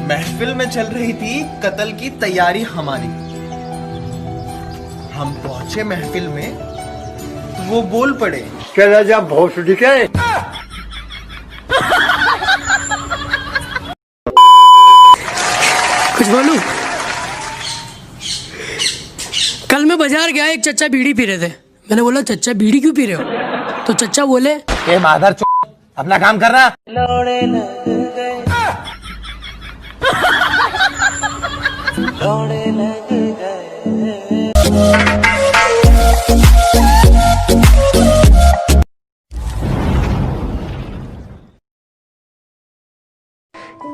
महफिल में चल रही थी कत्ल की तैयारी हमारी। हम पहुंचे महफिल में तो वो बोल पड़े, चला जा भोसड़ी के। कुछ बोलूं? कल मैं बाजार गया, एक चच्चा बीड़ी पी रहे थे। मैंने बोला चच्चा बीड़ी क्यों पी रहे हो? तो चच्चा बोले, ए मादर चो, अपना काम करना।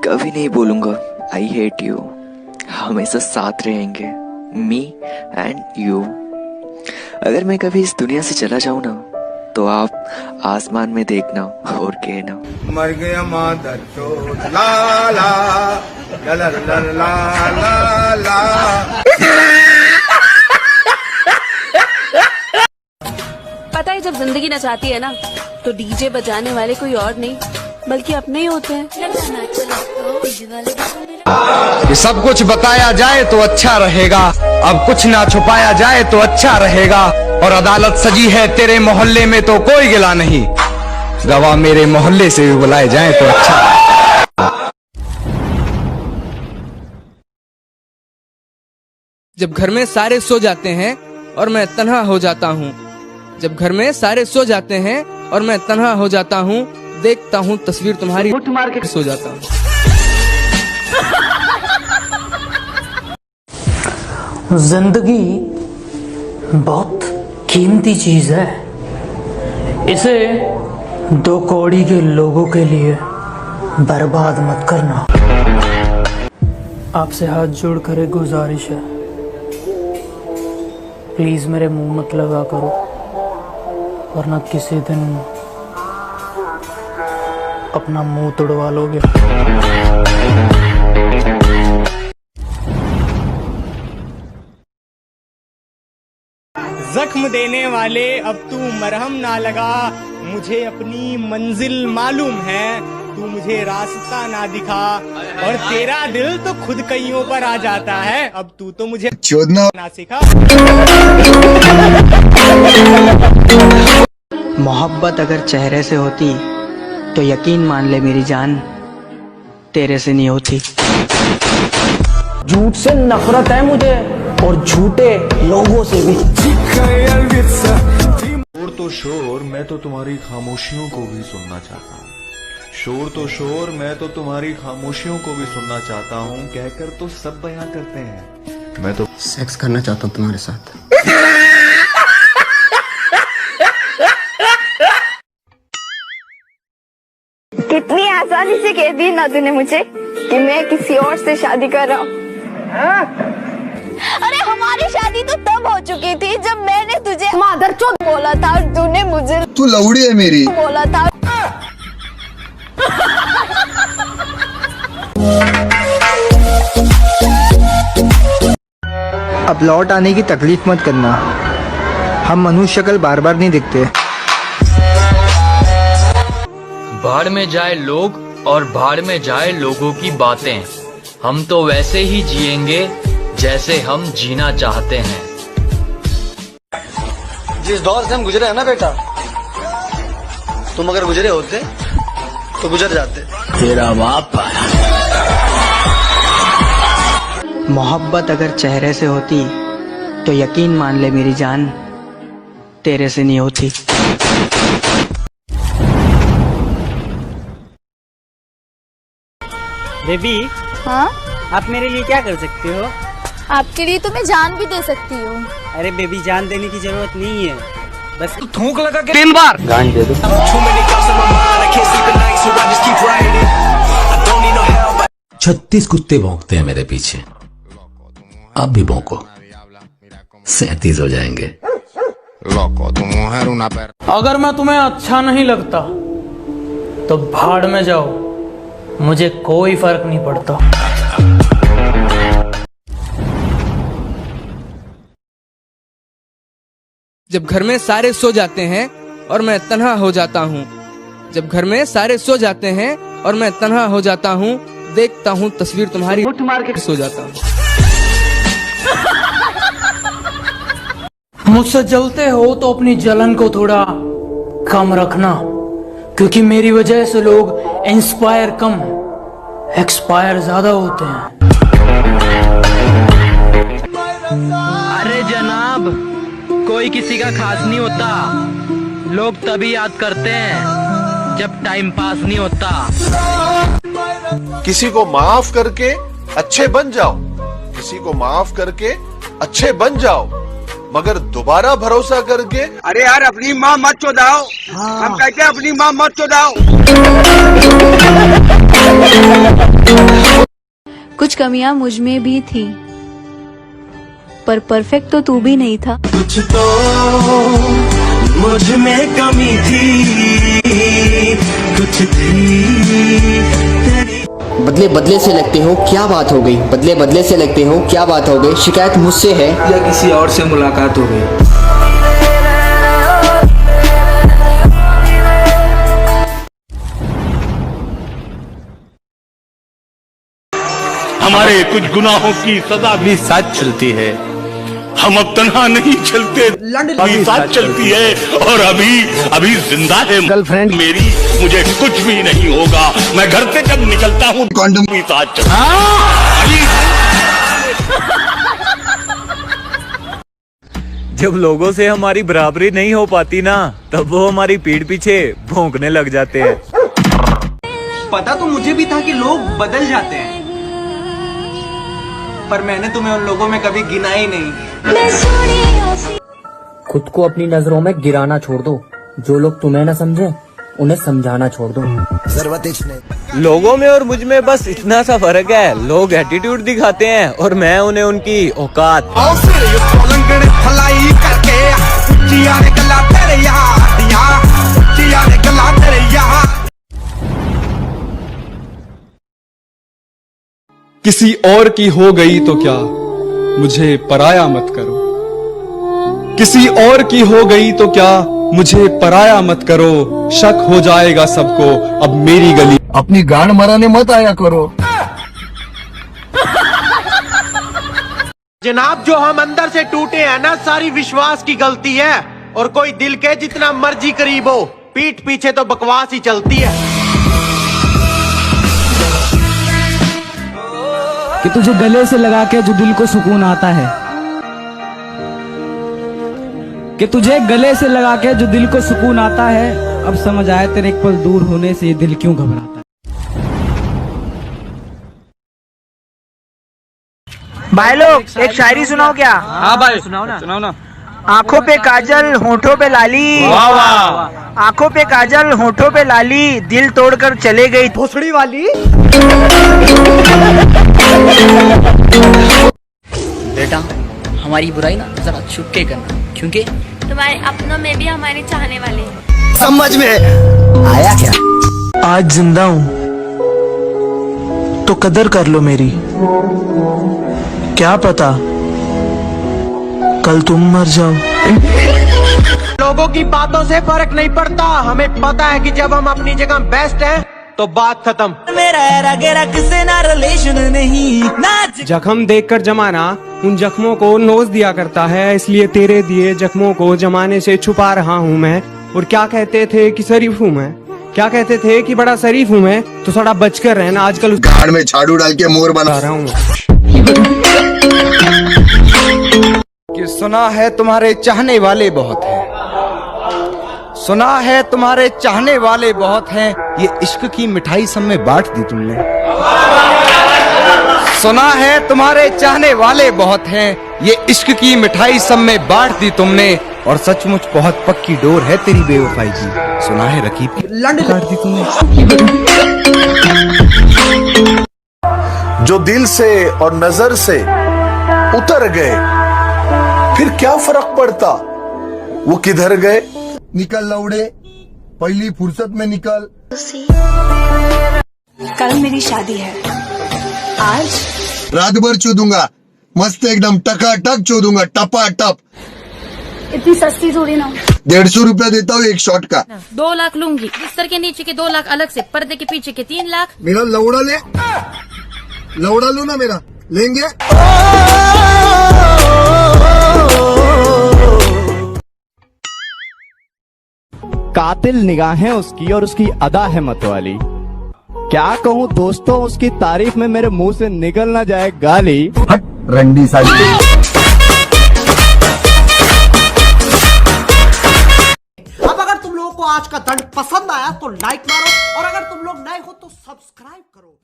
कभी नहीं बोलूंगा आई हेट यू, हमेशा साथ रहेंगे मी एंड यू। अगर मैं कभी इस दुनिया से चला जाऊं ना, तो आप आसमान में देखना और कहना, मर गया मादर चो, ला ला ला ला ला ला ला ला। पता है जब जिंदगी नचाती है ना, तो डीजे बजाने वाले कोई और नहीं बल्कि अपने ही होते हैं। ये सब कुछ बताया जाए तो अच्छा रहेगा, अब कुछ ना छुपाया जाए तो अच्छा रहेगा। और अदालत सजी है तेरे मोहल्ले में तो कोई गिला नहीं, गवाह मेरे मोहल्ले से भी बुलाए जाए तो अच्छा। जब घर में सारे सो जाते हैं और मैं तन्हा हो जाता हूँ, जब घर में सारे सो जाते हैं और मैं तन्हा हो जाता हूँ, देखता हूँ तस्वीर तुम्हारी, उठ मार के सो जाता हूँ। जिंदगी बहुत कीमती चीज है, इसे दो कौड़ी के लोगों के लिए बर्बाद मत करना। आपसे हाथ जोड़ कर एक गुजारिश है, प्लीज मेरे मुंह मत लगा करो, वरना किसी दिन अपना मुंह तोड़वा लोगे। जख्म देने वाले अब तू मरहम ना लगा, मुझे अपनी मंजिल मालूम है, तू मुझे रास्ता ना दिखा, और तेरा दिल तो खुद कईयों पर आ जाता है, अब तू तो मुझे चोदना ना सिखा। मोहब्बत अगर चेहरे से होती तो यकीन मान ले मेरी जान, तेरे से नहीं होती। झूठ से नफरत है मुझे, और झूठे लोगों से भी। शोर तो शोर, मैं तो तुम्हारी खामोशियों को भी सुनना चाहता हूँ। शोर तो शोर, मैं तो तुम्हारी खामोशियों को भी सुनना चाहता हूँ, कहकर तो सब बयां करते हैं, मैं तो सेक्स करना चाहता हूँ तुम्हारे साथ। कितनी आसानी से कह दी ना तूने मुझे कि मैं किसी और से शादी कर रहा हूँ। अरे हमारी शादी तो तब हो चुकी थी जब मैंने तुझे मादरचोद बोला था और तूने मुझे तू लौड़ी है मेरी बोला था। अब लौट आने की तकलीफ मत करना, हम मनुष्य शक्ल बार बार नहीं दिखते। भाड़ में जाए लोग और भाड़ में जाए लोगों की बातें, हम तो वैसे ही जिएंगे जैसे हम जीना चाहते हैं। जिस दौर से हम गुजरे हैं ना बेटा, तुम अगर गुजरे होते तो गुजर जाते। तेरा बाप। मोहब्बत अगर चेहरे से होती तो यकीन मान ले मेरी जान, तेरे से नहीं होती। बेबी, हाँ आप मेरे लिए क्या कर सकते हो? आपके लिए तो मैं जान भी दे सकती हूँ। अरे बेबी, जान देने की जरूरत नहीं है, बस थूक लगा के 3 बार गांड दे दो। 36 कुत्ते भौंकते हैं मेरे पीछे, अब भी भौंको, 37 हो जाएंगे। अगर मैं तुम्हें अच्छा नहीं लगता तो भाड़ में जाओ, मुझे कोई फर्क नहीं पड़ता। जब घर में सारे सो जाते हैं और मैं तन्हा हो जाता हूँ, जब घर में सारे सो जाते हैं और मैं तन्हा हो जाता हूँ, देखता हूँ तस्वीर तुम्हारी, सो जाता हूँ। मुझसे जलते हो तो अपनी जलन को थोड़ा कम रखना, क्योंकि मेरी वजह से लोग इंस्पायर कम एक्सपायर ज्यादा होते हैं। अरे जनाब, कोई किसी का खास नहीं होता, लोग तभी याद करते हैं जब टाइम पास नहीं होता। किसी को माफ करके अच्छे बन जाओ, किसी को माफ करके अच्छे बन जाओ, मगर दोबारा भरोसा करके। अरे यार अपनी माँ मत चोदाओ, हम कहते हैं अपनी माँ मत चोदाओ। कुछ कमियां मुझ में भी थी, पर परफेक्ट तो तू भी नहीं था। कुछ तो मुझ में कमी थी, कुछ थी। बदले बदले से लगते हो, क्या बात हो गई? बदले बदले से लगते हो, क्या बात हो गई? शिकायत मुझसे है या किसी और से मुलाकात हो गई? हमारे कुछ गुनाहों की सजा भी साथ चलती है, हम अब तन्हा नहीं चलते, अभी साथ चलती है और अभी जिंदा है गर्लफ्रेंड मेरी। मुझे कुछ भी नहीं होगा, मैं घर से जब निकलता हूँ कॉन्डम भी साथ चलता है। जब लोगों से हमारी बराबरी नहीं हो पाती ना, तब वो हमारी पीठ पीछे भौंकने लग जाते हैं। पता तो मुझे भी था कि लोग बदल जाते हैं, पर मैंने तुम्हें उन लोगों में कभी गिना ही नहीं। खुद को अपनी नजरों में गिराना छोड़ दो, जो लोग तुम्हें न समझे उन्हें समझाना छोड़ दो। लोगों में और मुझ में बस इतना सा फर्क है, लोग एटीट्यूड दिखाते हैं और मैं उन्हें उनकी औकात। किसी और की हो गई तो क्या, मुझे पराया मत करो। किसी और की हो गई तो क्या, मुझे पराया मत करो। शक हो जाएगा सबको अब मेरी गली। अपनी गांड मराने मत आया करो। जनाब, जो हम अंदर से टूटे हैं ना, सारी विश्वास की गलती है। और कोई दिल के जितना मर्जी करीब हो, पीठ पीछे तो बकवास ही चलती है। कि तुझे गले से लगा के जो दिल को सुकून आता है, कि तुझे गले से लगा के जो दिल को सुकून आता है, अब समझ आया तेरे एक पल दूर होने से ये दिल क्यों घबराता है। भाई लोग एक शायरी सुनाओ क्या? हाँ भाई सुनाओ ना। आंखों पे काजल होठों पे लाली, वाह वाह। आंखों पे काजल होठों पे लाली, दिल तोड़कर चले गई भोसड़ी वाली। बेटा, हमारी बुराई ना जरा छुप के करना, क्योंकि तुम्हारे अपनों में भी हमारे चाहने वाले हैं। समझ में आया क्या? आज जिंदा हूं तो कदर कर लो मेरी, क्या पता कल तुम मर जाओ। लोगों की बातों से फर्क नहीं पड़ता, हमें पता है कि जब हम अपनी जगह बेस्ट हैं तो बात खत्म। मेरा किसी ना रिलेशन नहीं ना। जख्म देखकर जमाना उन जख्मों को नोच दिया करता है, इसलिए तेरे दिए जख्मों को जमाने से छुपा रहा हूँ मैं। और क्या कहते थे कि शरीफ हूँ मैं, क्या कहते थे कि बड़ा शरीफ हूँ मैं, तो थोड़ा बचकर रहना। आजकल गाड़ में झाड़ू डाल के मोर बना रहा हूँ। कि सुना है तुम्हारे चाहने वाले बहुत हैं, सुना है तुम्हारे चाहने वाले बहुत हैं, ये इश्क की मिठाई सब में बांट दी तुमने। सुना है तुम्हारे चाहने वाले बहुत हैं, ये इश्क की मिठाई सब में बांट दी तुमने। और सचमुच बहुत पक्की डोर है तेरी बेवफाई की, सुना है रकीब की काट दी तुमने। जो दिल से और नजर से उतर गए, फिर क्या फर्क पड़ता वो किधर गए। निकल लौड़े, पहली फुर्सत में निकल। कल मेरी शादी है, आज रात भर चूदूंगा, मस्त एकदम टकाटक चूदूंगा, टपा टप। इतनी सस्ती थोड़ी ना। 150 रुपया देता हूँ एक शॉट का। 2 लाख लूंगी, बिस्तर के नीचे के 2 लाख अलग से, पर्दे के पीछे के 3 लाख। मेरा लौड़ा ले, लौड़ा लो ना मेरा, लेंगे। कातिल निगाहें उसकी और उसकी अदा है मतवाली। क्या कहूँ दोस्तों, उसकी तारीफ में मेरे मुंह से निकल ना जाए गाली। रंडी साली। अब अगर तुम लोगों को आज का दंड पसंद आया तो लाइक मारो, और अगर तुम लोग नए हो तो सब्सक्राइब करो।